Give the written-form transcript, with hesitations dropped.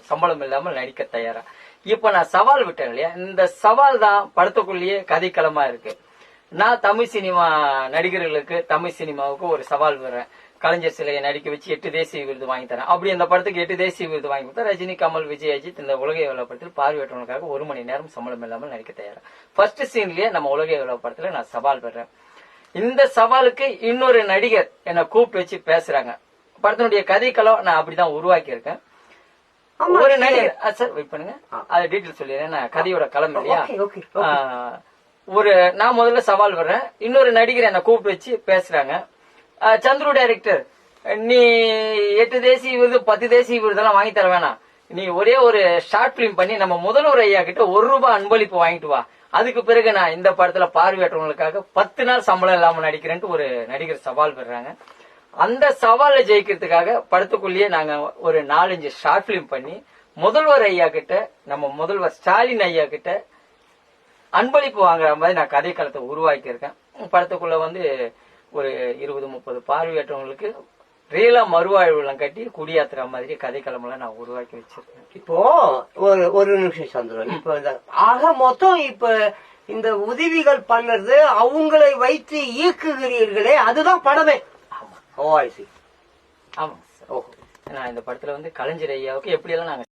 சம்பளம் இல்லாமல் நடிக்க தயாரா. இப்ப நான் சவால் விட்டேன் இல்லையா, இந்த சவால் தான் படத்துக்குள்ளேயே கதைக்களமா இருக்கு. நான் தமிழ் சினிமா நடிகர்களுக்கு, தமிழ் சினிமாவுக்கு ஒரு சவால் விடுறேன். கலைஞர் சிலையை நடிக்க வச்சு 8 தேசிய விருது வாங்கி தரேன். அப்படி அந்த படத்துக்கு 8 தேசிய விருது வாங்கி கொடுத்தா ரஜினி, கமல், விஜய், அஜித் இந்த உலக எவ்வளவு படத்தில் பார்வையற்றவனுக்காக 1 மணி நேரம் சம்பளம் இல்லாமல் நடிக்க தயாரா. ஃபர்ஸ்ட் சீன்லயே நம்ம உலக எவ்வளவு படத்துல நான் சவால் விடுறேன். இந்த சவாலுக்கு இன்னொரு நடிகர் என்னை கூப்பிட்டு வச்சு பேசுறாங்க. படத்தினுடைய கதைக்களம் நான் அப்படிதான் உருவாக்கி இருக்கேன். ஒரு நடிகர் சார் வெயிட் பண்ணுங்க, அது டீட்டெயில் சொல்லிடுறேன். நான் கதையோட களம் இல்லையா, நான் முதல்ல சவால் வர்றேன். இன்னொரு நடிகர் என்ன கூப்பிட்டு வச்சு பேசுறாங்க. சந்துரு டைரக்டர், நீ 8 தேசிய விருது 10 தேசிய விருதெல்லாம் வாங்கி தர வேணாம், நீ ஒரே ஒரு ஷார்ட் பிலிம் பண்ணி நம்ம முதல்வர் ஐயா கிட்ட ₹1 அன்பளிப்பு வாங்கிட்டு வா, அதுக்கு பிறகு நான் இந்த படத்துல பார்வையற்றவங்களுக்காக 10 நாள் சம்பளம் இல்லாம நடிக்கிறேன்ட்டு ஒரு நடிகர் சவால் பெறாங்க. அந்த சவாலை ஜெயிக்கிறதுக்காக படத்துக்குள்ளேயே நாங்க ஒரு 4-5 ஷார்ட் பிலிம் பண்ணி முதல்வர் ஐயா கிட்ட, நம்ம முதல்வர் ஸ்டாலின் ஐயா கிட்ட அன்பளிப்பு வாங்குற மாதிரி நான் கதைக்களத்தை உருவாக்கி இருக்கேன். படத்துக்குள்ள வந்து ஒரு 20-30 பார்வையற்றவங்களுக்கு ரியலா மறுவாழ்வுலாம் கட்டி குடியாத்துற மாதிரி கதைக்களமெல்லாம் நான் உருவாக்கி வச்சிருக்கேன். இப்போ ஒரு நிமிஷம் சந்திரன், இப்ப ஆக மொத்தம் இப்ப இந்த உதவிகள் பண்ணது அவங்களை வைத்து இயக்குகிறீர்களே, அதுதான் படமே. ஆமா சார். நான் இந்த படத்துல வந்து கலைஞர் ஐயாவுக்கு எப்படி எல்லாம் நாங்க